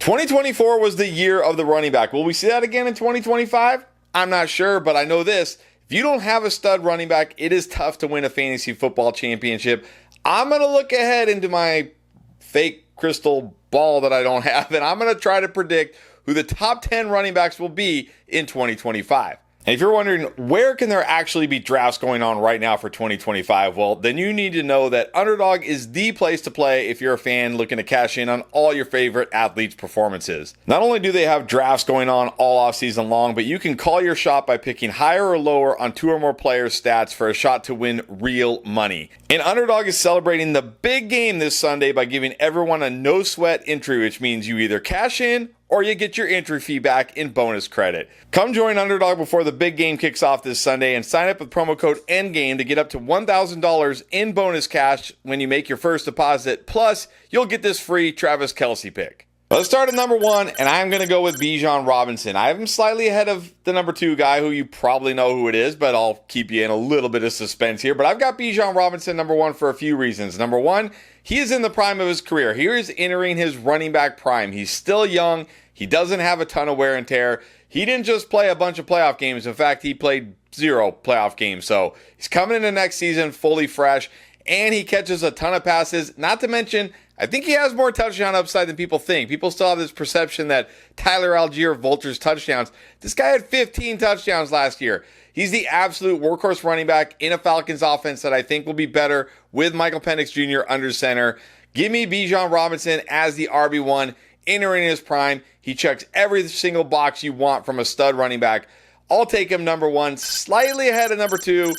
2024 was the year of the running back. Will we see that again in 2025? I'm not sure, but I know this. If you don't have a stud running back, it is tough to win a fantasy football championship. I'm going to look ahead into my fake crystal ball that I don't have, and I'm going to try to predict who the top 10 running backs will be in 2025. And if you're wondering, where can there actually be drafts going on right now for 2025? Well, then you need to know that Underdog is the place to play if you're a fan looking to cash in on all your favorite athletes' performances. Not only do they have drafts going on all offseason long, but you can call your shot by picking higher or lower on 2 or more players' stats for a shot to win real money. And Underdog is celebrating the big game this Sunday by giving everyone a no-sweat entry, which means you either cash in or you get your entry fee back in bonus credit. Come join Underdog before the big game kicks off this Sunday and sign up with promo code ENDGAME to get up to $1,000 in bonus cash when you make your first deposit. Plus, you'll get this free Travis Kelce pick. Let's start at number 1, and I'm going to go with Bijan Robinson. I have him slightly ahead of the number 2 guy, who you probably know who it is, but I'll keep you in a little bit of suspense here. But I've got Bijan Robinson number 1 for a few reasons. Number 1, he is in the prime of his career. He is entering his running back prime. He's still young. He doesn't have a ton of wear and tear. He didn't just play a bunch of playoff games. In fact, he played 0 playoff games. So he's coming into next season fully fresh, and he catches a ton of passes. Not to mention, I think he has more touchdown upside than people think. People still have this perception that Tyler Algier vultures touchdowns. This guy had 15 touchdowns last year. He's the absolute workhorse running back in a Falcons offense that I think will be better with Michael Penix Jr. under center. Give me Bijan Robinson as the RB1 entering his prime. He checks every single box you want from a stud running back. I'll take him number 1, slightly ahead of number 2,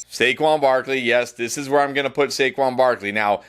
Saquon Barkley. Yes, this is where I'm going to put Saquon Barkley. Now,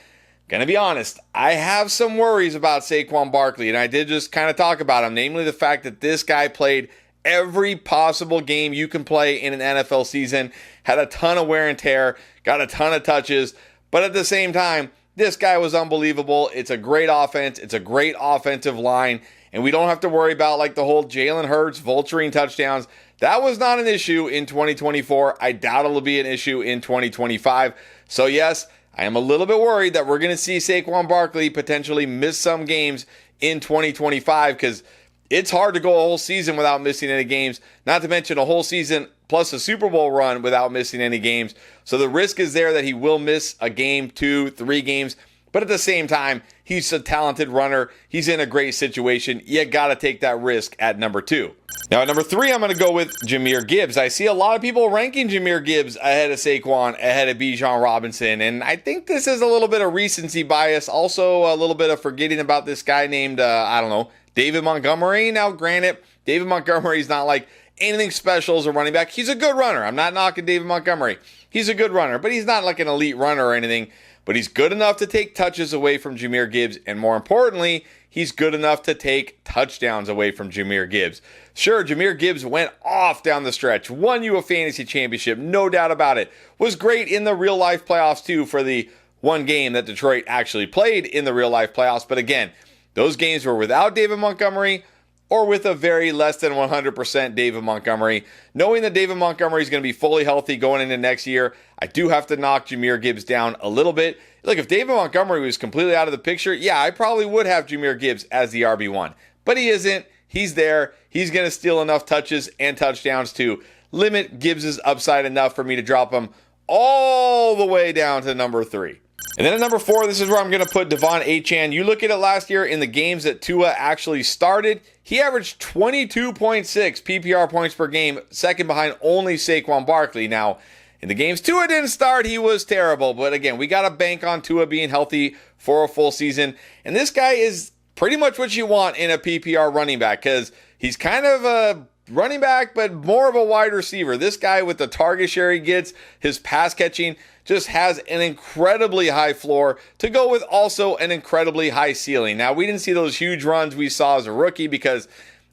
going to be honest, I have some worries about Saquon Barkley, and I did just kind of talk about him, namely the fact that this guy played every possible game you can play in an NFL season, had a ton of wear and tear, got a ton of touches, but at the same time, this guy was unbelievable. It's a great offense. It's a great offensive line, and we don't have to worry about like the whole Jalen Hurts vulturing touchdowns. That was not an issue in 2024. I doubt it'll be an issue in 2025. So yes, I am a little bit worried that we're going to see Saquon Barkley potentially miss some games in 2025 because it's hard to go a whole season without missing any games, not to mention a whole season plus a Super Bowl run without missing any games. So the risk is there that he will miss a game, 2, 3 games. But at the same time, he's a talented runner. He's in a great situation. You got to take that risk at number 2. Now, at number 3, I'm going to go with Jahmyr Gibbs. I see a lot of people ranking Jahmyr Gibbs ahead of Saquon, ahead of Bijan Robinson, and I think this is a little bit of recency bias. Also, a little bit of forgetting about this guy named, David Montgomery. Now, granted, David Montgomery is not like anything special as a running back. He's a good runner. I'm not knocking David Montgomery. He's a good runner, but he's not like an elite runner or anything. But he's good enough to take touches away from Jahmyr Gibbs, and more importantly, he's good enough to take touchdowns away from Jahmyr Gibbs. Sure, Jahmyr Gibbs went off down the stretch, won you a fantasy championship, no doubt about it. Was great in the real-life playoffs, too, for the one game that Detroit actually played in the real-life playoffs. But again, those games were without David Montgomery or with a very less than 100% David Montgomery. Knowing that David Montgomery is going to be fully healthy going into next year, I do have to knock Jahmyr Gibbs down a little bit. Look, if David Montgomery was completely out of the picture, yeah, I probably would have Jahmyr Gibbs as the RB1. But he isn't. He's there. He's going to steal enough touches and touchdowns to limit Gibbs' upside enough for me to drop him all the way down to number 3. And then at number 4, this is where I'm going to put Devon Achane. You look at it last year in the games that Tua actually started, he averaged 22.6 PPR points per game, second behind only Saquon Barkley. Now, in the games Tua didn't start, he was terrible. But again, we got to bank on Tua being healthy for a full season. And this guy is pretty much what you want in a PPR running back because he's kind of a running back, but more of a wide receiver. This guy with the target share he gets, his pass catching, just has an incredibly high floor to go with also an incredibly high ceiling. Now, we didn't see those huge runs we saw as a rookie because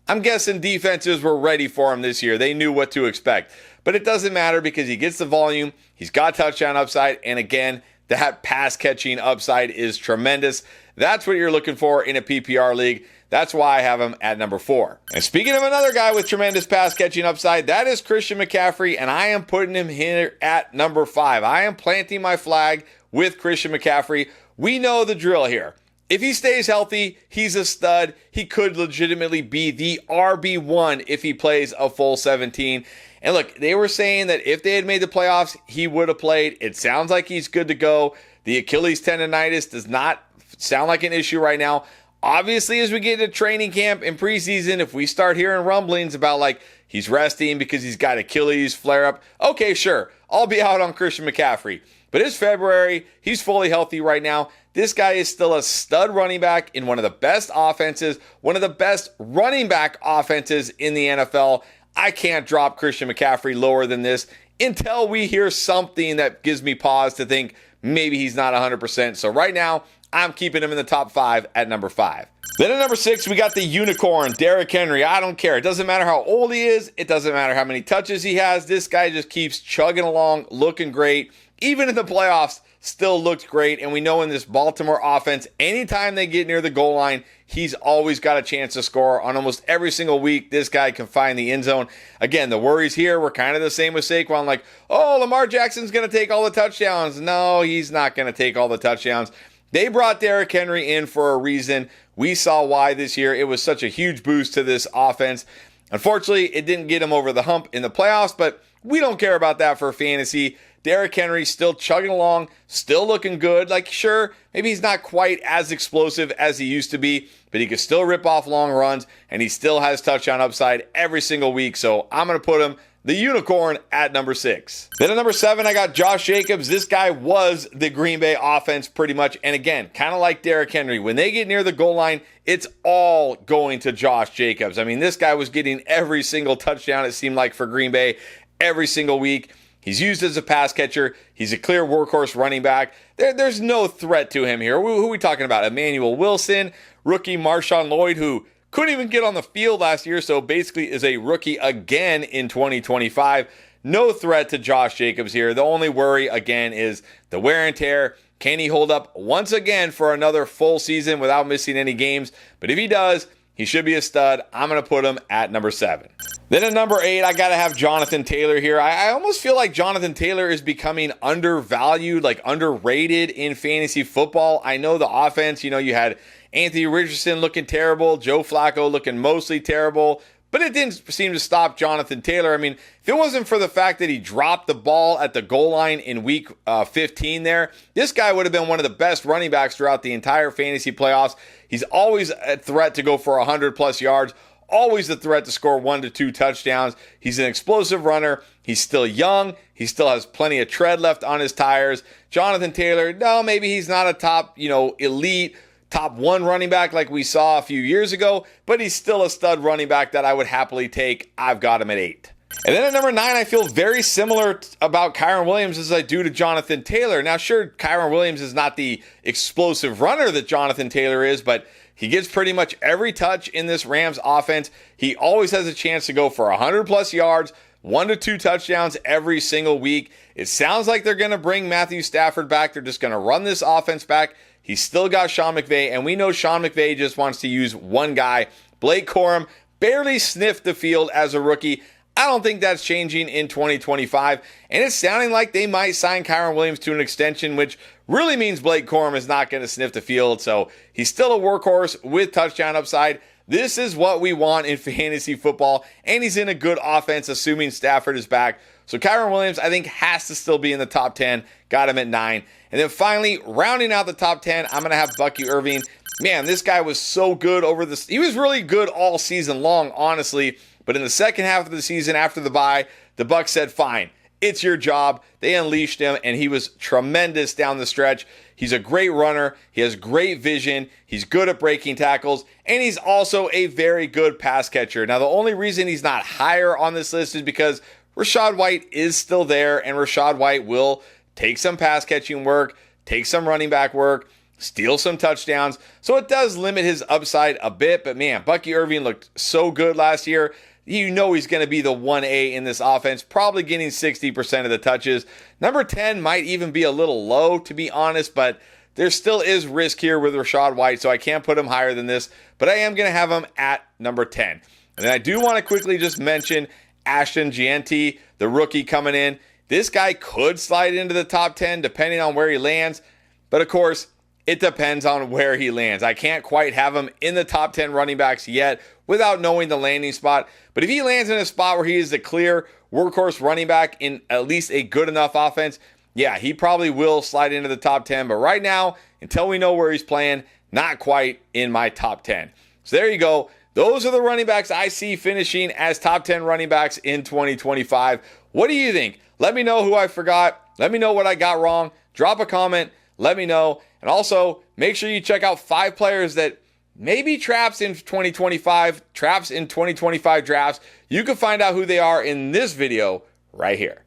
I'm guessing defenses were ready for him this year. They knew what to expect. But it doesn't matter because he gets the volume, he's got touchdown upside, and again, that pass catching upside is tremendous. That's what you're looking for in a PPR league. That's why I have him at number 4. And speaking of another guy with tremendous pass catching upside, that is Christian McCaffrey, and I am putting him here at number 5. I am planting my flag with Christian McCaffrey. We know the drill here. If he stays healthy, he's a stud. He could legitimately be the RB1 if he plays a full 17. And look, they were saying that if they had made the playoffs, he would have played. It sounds like he's good to go. The Achilles tendonitis does not sound like an issue right now. Obviously, as we get into training camp and preseason, if we start hearing rumblings about like he's resting because he's got Achilles flare up, okay, sure, I'll be out on Christian McCaffrey. But it's February. He's fully healthy right now. This guy is still a stud running back in one of the best offenses, one of the best running back offenses in the NFL. I can't drop Christian McCaffrey lower than this until we hear something that gives me pause to think maybe he's not 100%. So right now, I'm keeping him in the top 5 at number 5. Then at number 6, we got the unicorn, Derrick Henry. I don't care. It doesn't matter how old he is. It doesn't matter how many touches he has. This guy just keeps chugging along, looking great. Even in the playoffs, still looked great. And we know in this Baltimore offense, anytime they get near the goal line, he's always got a chance to score. On almost every single week, this guy can find the end zone. Again, the worries here were kind of the same with Saquon. Like, oh, Lamar Jackson's going to take all the touchdowns. No, he's not going to take all the touchdowns. They brought Derrick Henry in for a reason. We saw why this year. It was such a huge boost to this offense. Unfortunately, it didn't get him over the hump in the playoffs, but we don't care about that for fantasy. Derrick Henry still chugging along, still looking good. Like, sure, maybe he's not quite as explosive as he used to be, but he can still rip off long runs, and he still has touchdown upside every single week. So I'm going to put him, the unicorn, at number 6. Then at number 7, I got Josh Jacobs. This guy was the Green Bay offense pretty much. And again, kind of like Derrick Henry, when they get near the goal line, it's all going to Josh Jacobs. I mean, this guy was getting every single touchdown, it seemed like, for Green Bay every single week. He's used as a pass catcher. He's a clear workhorse running back. There's no threat to him here. Who are we talking about? Emmanuel Wilson, rookie Marshawn Lloyd, who couldn't even get on the field last year, so basically is a rookie again in 2025. No threat to Josh Jacobs here. The only worry, again, is the wear and tear. Can he hold up once again for another full season without missing any games? But if he does, he should be a stud. I'm going to put him at number 7. Then at number 8, I got to have Jonathan Taylor here. I almost feel like Jonathan Taylor is becoming undervalued, like underrated in fantasy football. I know the offense, you had Anthony Richardson looking terrible, Joe Flacco looking mostly terrible, but it didn't seem to stop Jonathan Taylor. I mean, if it wasn't for the fact that he dropped the ball at the goal line in week 15 there, this guy would have been one of the best running backs throughout the entire fantasy playoffs. He's always a threat to go for 100-plus yards. Always a threat to score 1 to 2 touchdowns. He's an explosive runner. He's still young. He still has plenty of tread left on his tires. Jonathan Taylor, no, maybe he's not a top, elite, top 1 running back like we saw a few years ago, but he's still a stud running back that I would happily take. I've got him at 8. And then at number 9, I feel very similar about Kyren Williams as I do to Jonathan Taylor. Now, sure, Kyren Williams is not the explosive runner that Jonathan Taylor is, but he gets pretty much every touch in this Rams offense. He always has a chance to go for 100-plus yards, 1 to 2 touchdowns every single week. It sounds like they're going to bring Matthew Stafford back. They're just going to run this offense back. He's still got Sean McVay, and we know Sean McVay just wants to use one guy. Blake Corum barely sniffed the field as a rookie. I don't think that's changing in 2025, and it's sounding like they might sign Kyren Williams to an extension, which really means Blake Corum is not going to sniff the field, so he's still a workhorse with touchdown upside. This is what we want in fantasy football, and he's in a good offense, assuming Stafford is back. So Kyren Williams, I think, has to still be in the top 10. Got him at 9. And then finally, rounding out the top 10, I'm going to have Bucky Irving. Man, this guy was so good over this. He was really good all season long, honestly. But in the second half of the season after the bye, the Bucs said, fine, it's your job. They unleashed him, and he was tremendous down the stretch. He's a great runner. He has great vision. He's good at breaking tackles, and he's also a very good pass catcher. Now, the only reason he's not higher on this list is because Rachaad White is still there, and Rachaad White will take some pass catching work, take some running back work, steal some touchdowns. So it does limit his upside a bit, but man, Bucky Irving looked so good last year. You know he's going to be the 1A in this offense, probably getting 60% of the touches. Number 10 might even be a little low, to be honest, but there still is risk here with Rachaad White, so I can't put him higher than this, but I am going to have him at number 10. And then I do want to quickly just mention Ashton Gianti, the rookie coming in. This guy could slide into the top 10 depending on where he lands, but of course, it depends on where he lands. I can't quite have him in the top 10 running backs yet without knowing the landing spot. But if he lands in a spot where he is the clear workhorse running back in at least a good enough offense, yeah, he probably will slide into the top 10. But right now, until we know where he's playing, not quite in my top 10. So there you go. Those are the running backs I see finishing as top 10 running backs in 2025. What do you think? Let me know who I forgot. Let me know what I got wrong. Drop a comment. Let me know. And also, make sure you check out 5 players that maybe traps in 2025, traps in 2025 drafts. You can find out who they are in this video right here.